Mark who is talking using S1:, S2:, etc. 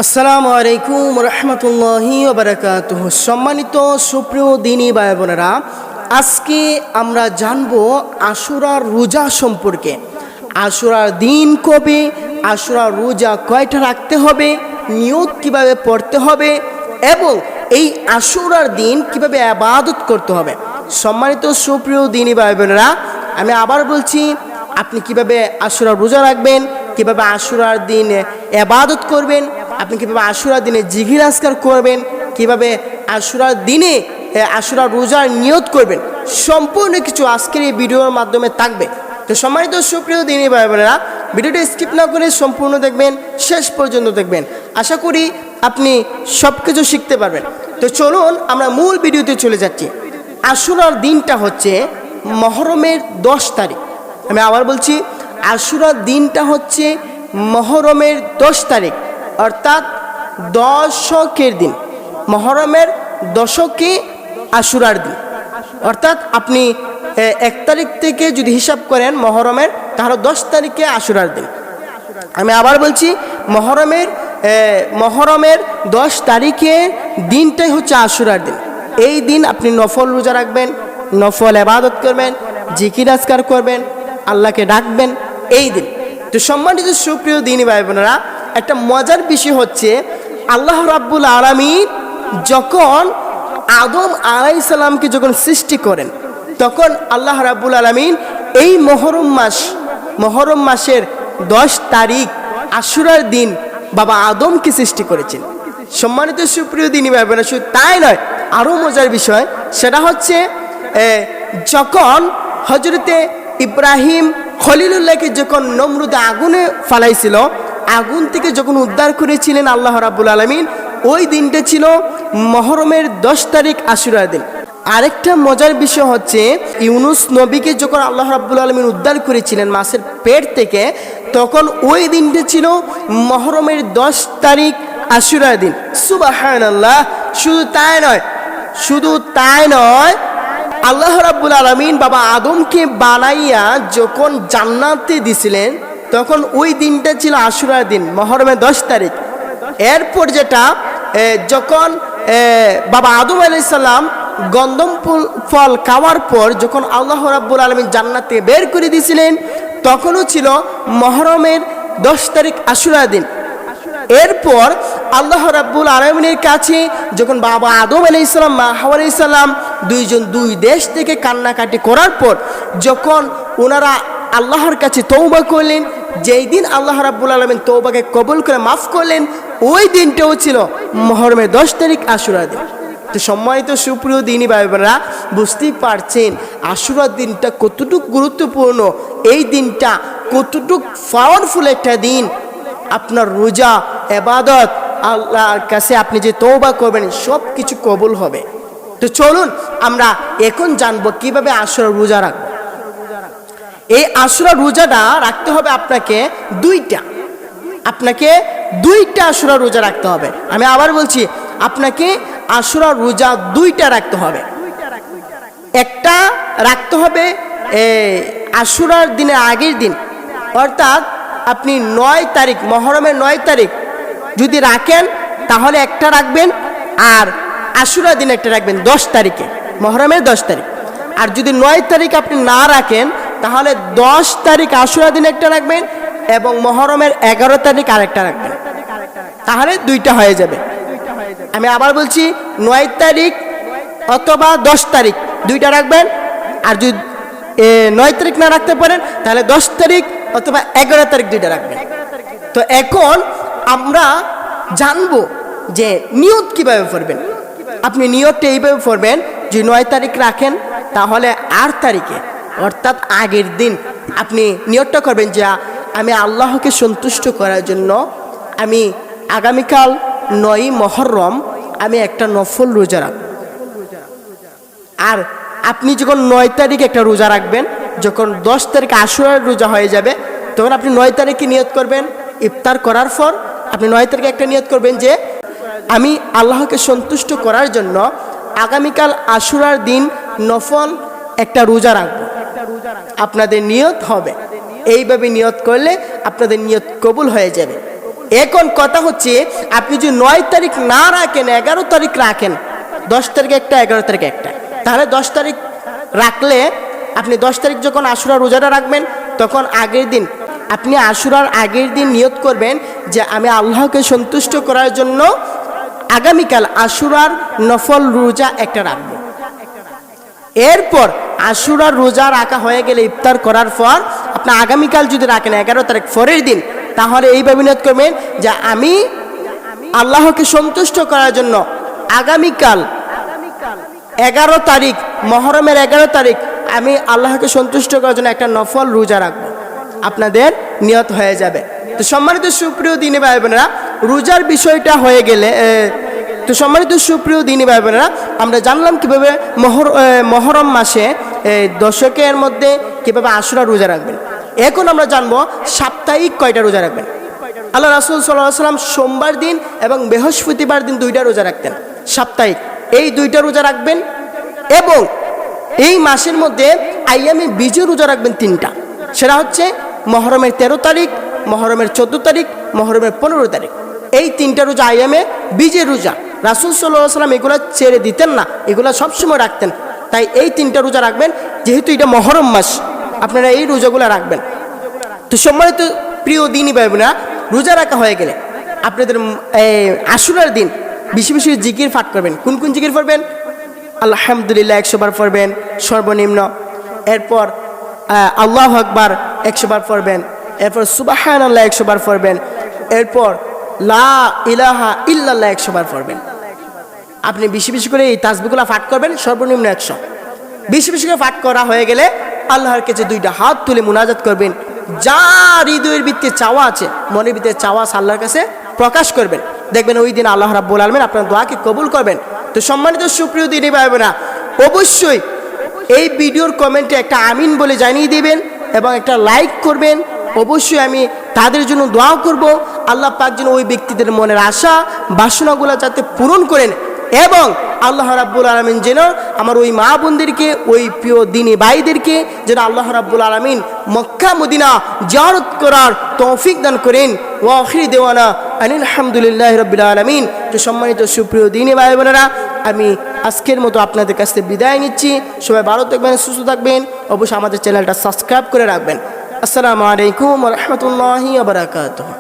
S1: আসসালামু আলাইকুম রহমতুল্লাহি ওয়া বারাকাতুহু। সম্মানিত সুপ্রিয় দিনী ভাই বোনেরা, আজকে আমরা জানবো আশুরার রোজা সম্পর্কে। আশুরার দিন কবে, আশুরার রোজা কয়টা রাখতে হবে, নিয়ত কিভাবে পড়তে হবে এবং এই আশুরার দিন কিভাবে ইবাদত করতে হবে। সম্মানিত সুপ্রিয় দিনী ভাই বোনেরা, আমি আবার বলছি, আপনি কিভাবে আশুরার রোজা রাখবেন, কিভাবে আশুরার দিন ইবাদত করবেন, আপনি কীভাবে আশুরার দিনে জিকির আজকার করবেন, কীভাবে আশুরার দিনে আশুরার রোজার নিয়ত করবেন, সম্পূর্ণ কিছু আজকের এই ভিডিওর মাধ্যমে থাকবে। তো সম্মানিত সুপ্রিয় দিনী ভাই বোনেরা, ভিডিওটি স্কিপ না করে সম্পূর্ণ দেখবেন, শেষ পর্যন্ত দেখবেন। আশা করি আপনি সব কিছু শিখতে পারবেন। তো চলুন আমরা মূল ভিডিওতে চলে যাচ্ছি। আশুরার দিনটা হচ্ছে মহরমের 10 তারিখ। আমি আবার বলছি, আশুরার দিনটা হচ্ছে মহরমের 10 তারিখ, অর্থাৎ দশকের দিন। মহরমের দশকে আশুরার দিন, অর্থাৎ আপনি 1 তারিখ থেকে যদি হিসাব করেন মহরমের, তাহলে 10 তারিখে আশুরার দিন। আমি আবার বলছি, মহরমের 10 তারিখে দিনটাই হচ্ছে আশুরার দিন। এই দিন আপনি নফল রোজা রাখবেন, নফল ইবাদত করবেন, জিকির আজকার করবেন, আল্লাহকে ডাকবেন এই দিন। তো সম্মানিত সুপ্রিয় দিনী ভাই বোনেরা, একটা মজার বিষয় হচ্ছে, আল্লাহ রাব্বুল আলামিন যখন আদম আলাইহিস সালামকে যখন সৃষ্টি করেন, তখন আল্লাহ রাব্বুল আলামিন এই মহরম মাসের 10 তারিখ আশুরার দিন বাবা আদমকে সৃষ্টি করেছেন। সম্মানিত সুপ্রিয় দিনী ভাই বোনেরা, শুধু তাই নয়, আরও মজার বিষয় সেটা হচ্ছে, যখন হজরতে ইব্রাহিম খলিলুল্লাহকে যখন নমরুদে আগুনে ফালাইছিল, আগুন থেকে যখন উদ্ধার করেছিলেন আল্লাহ রাব্বুল আলামিন, ওই দিনটা ছিল মহরমের 10 তারিখ আশুরার দিন। আরেকটা মজার বিষয় হচ্ছে, ইউনুস নবীকে যখন আল্লাহ রাব্বুল আলামিন উদ্ধার করেছিলেন মাছের পেট থেকে, তখন ওই দিনটা ছিল মহরমের 10 তারিখ আশুরার দিন। সুবহানাল্লাহ। শুধু তাই নয়, আল্লাহ রাব্বুল আলামিন বাবা আদমকে বানাইয়া যখন জান্নাতে দিছিলেন, তখন ওই দিনটা ছিল আশুরার দিন, মহরমের 10 তারিখ। এরপর যেটা, যখন বাবা আদম আলাইহিস সালাম গন্ধম ফল খাওয়ার পর যখন আল্লাহ রাব্বুল আলামিন জান্নাতে বের করে দিয়েছিলেন, তখনও ছিল মহরমের 10 তারিখ আশুরার দিন। এরপর আল্লাহ রাব্বুল আলামিনের কাছে যখন বাবা আদম আলাইহিস সালাম, মা হাওয়া আলাইহিস সালাম দুইজন দুই দেশ থেকে কান্নাকাটি করার পর যখন ওনারা আল্লাহর কাছে তওবা করলেন, যেই দিন আল্লাহ রাব্বুল আলামিন তওবাকে কবুল করে মাফ করলেন, ওই দিনটাও ছিল মহরমের 10 তারিখ আশুরার দিন। তো সম্মানিত সুপ্রিয় দিনী ভাই বোনেরা, বুঝতেই পারছেন আশুরার দিনটা কতটুকু গুরুত্বপূর্ণ, এই দিনটা কতটুকু পাওয়ারফুল একটা দিন। আপনার রোজা, ইবাদত, আল্লাহর কাছে আপনি যে তওবা করবেন, সব কিছু কবুল হবে। তো চলুন আমরা এখন জানবো কিভাবে আশুরার রোজা রাখবো। এই আশুরার রোজাটা রাখতে হবে আপনাকে দুইটা আশুরার রোজা রাখতে হবে। আমি আবার বলছি, আপনাকে আশুরার রোজা 2টা রাখতে হবে। একটা রাখতে হবে আশুরার দিনের আগের দিন, অর্থাৎ আপনি 9 তারিখ, মহরমের 9 তারিখ যদি রাখেন তাহলে একটা রাখবেন, আর আশুরার দিন একটা রাখবেন 10 তারিখে, মহরমের 10 তারিখ। আর যদি 9 তারিখ আপনি না রাখেন, তাহলে 10 তারিখ আশুরার দিন একটা রাখবেন এবং মহরমের 11 তারিখ আরেকটা রাখবেন, তাহলে 2টা হয়ে যাবে। আমি আবার বলছি, 9 তারিখ অথবা 10 তারিখ 2টা রাখবেন, আর যদি 9 তারিখ না রাখতে পারেন তাহলে 10 তারিখ অথবা 11 তারিখ 2টা রাখবেন। তো এখন আমরা জানবো যে নিয়ত কিভাবে পড়বেন। আপনি নিয়তটা এইভাবে পড়বেন যে 9 তারিখ রাখেন, তাহলে 8 তারিখে অর্থাৎ আগের দিন আপনি নিয়তটা করবেন যে আমি আল্লাহকে সন্তুষ্ট করার জন্য আমি আগামীকাল 9 মহরম আমি একটা নফল রোজা রাখব। আর আপনি যখন 9 তারিখ একটা রোজা রাখবেন, যখন 10 তারিখ আশুরার রোজা হয়ে যাবে, তখন আপনি 9 তারিখে নিয়ত করবেন। ইফতার করার পর আপনি 9 তারিখে একটা নিয়ত করবেন যে আমি আল্লাহকে সন্তুষ্ট করার জন্য আগামীকাল আশুরার দিন নফল একটা রোজা রাখবো। আপনাদের নিয়ত হবে, এইভাবে নিয়ত করলে আপনাদের নিয়ত কবুল হয়ে যাবে। এখন কথা হচ্ছে আপনি যদি 9 তারিখ না রাখেন, 11 তারিখ রাখেন, 10 তারিখে একটা, 11 তারিখে একটা, তাহলে 10 তারিখ রাখলে আপনি 10 তারিখ যখন আশুরা রোজাটা রাখবেন, তখন আগের দিন আপনি আশুরার আগের দিন নিয়ত করবেন যে আমি আল্লাহকে সন্তুষ্ট করার জন্য আগামীকাল আশুরার নফল রোজা একটা রাখবো। এরপর আশুরার রোজা রাখা হয়ে গেলে ইফতার করার পর আপনি আগামীকাল যদি রাখেন 11 তারিখ পরের দিন, তাহলে এইভাবে নিয়ত করবেন যে আমি আল্লাহকে সন্তুষ্ট করার জন্য আগামীকাল 11 তারিখ, মহরমের 11 তারিখ আমি আল্লাহকে সন্তুষ্ট করার জন্য একটা নফল রোজা রাখবো। আপনাদের নিয়ত হয়ে যাবে। তো সম্মানিত সুপ্রিয় দিনী ভাই বোনেরা, রোজার বিষয়টা হয়ে গেলে সম্মানিত সুপ্রিয় দিনী ভাই বোনেরা, আমরা জানলাম কীভাবে মহরম মাসে দশকের মধ্যে কীভাবে আশুরা রোজা রাখবেন। এখন আমরা জানবো সাপ্তাহিক কয়টা রোজা রাখবেন। আল্লাহ রাসূল সাল্লাল্লাহু আলাইহি ওয়াসাল্লাম সোমবার দিন এবং বৃহস্পতিবার দিন 2টা রোজা রাখতেন সাপ্তাহিক। এই 2টা রোজা রাখবেন এবং এই মাসের মধ্যে আইয়ামে বীজের রোজা রাখবেন 3টা। সেটা হচ্ছে মহরমের 13 তারিখ, মহরমের 14 তারিখ, মহরমের 15 তারিখ। এই 3টা রোজা আইয়ামে বীজের রোজা। রাসূল সাল্লাল্লাহু আলাইহি ওয়াসাল্লাম এগুলো ছেড়ে দিতেন না, এগুলো সবসময় রাখতেন। তাই এই 3টা রোজা রাখবেন, যেহেতু এটা মহরম মাস, আপনারা এই রোজাগুলো রাখবেন। তো সম্মানিত প্রিয় দিনী ভাই বোনেরা, রোজা রাখা হয়ে গেলে আপনাদের আশুরার দিন বেশি বেশি জিকির পাঠ করবেন। কোন কোন জিকির পড়বেন? আলহামদুলিল্লাহ 100 বার পড়বেন সর্বনিম্ন। এরপর আল্লাহু আকবার 100 বার পড়বেন। এরপর সুবহানাল্লাহ 100 বার পড়বেন। এরপর লা ইলাহা ইল্লাল্লাহ 100 বার পড়বেন। আপনি বেশি বেশি করে এই তাসবিহগুলো পাঠ করবেন, সর্বনিম্ন 100। বেশি বেশি করে পাঠ করা হয়ে গেলে আল্লাহর কাছে 2টা হাত তুলে মুনাজাত করবেন। যা হৃদয়ের ভিতরে চাওয়া আছে, মনের ভিতরে চাওয়া আল্লাহর কাছে প্রকাশ করবেন। দেখবেন ওই দিন আল্লাহ রাব্বুল আলামিন আপনার দোয়াকে কবুল করবেন। তো সম্মানিত সুপ্রিয় দিনী ভাই বোনেরা, অবশ্যই এই ভিডিওর কমেন্টে একটা আমিন বলে জানিয়ে দিবেন এবং একটা লাইক করবেন। অবশ্যই আমি তাদের জন্য দোয়া করব, আল্লাহ পাক যেন ওই ব্যক্তিদের মনের আশা বাসনাগুলো যাতে পূরণ করেন এবং আল্লাহ রাব্বুল আলামিন যেন আমার ওই মা বোনদেরকে, ওই প্রিয় দিনী ভাইদেরকে যেন আল্লাহ রাব্বুল আলামিন মক্কা মদিনা জিয়ারত করার তৌফিক দান করেন। ওয়া আখির দেওয়ানা আলহামদুলিল্লাহি রাব্বিল আলামিন। তো সম্মানিত সুপ্রিয় দিনী ভাই বোনেরা, আমি আজকের মতো আপনাদের কাছ থেকে বিদায় নিচ্ছি। সবাই ভালো থাকবেন, সুস্থ থাকবেন। অবশ্যই আমাদের চ্যানেলটা সাবস্ক্রাইব করে রাখবেন। আসসালামু আলাইকুম ওয়া রাহমাতুল্লাহি ওয়া বারাকাতুহু।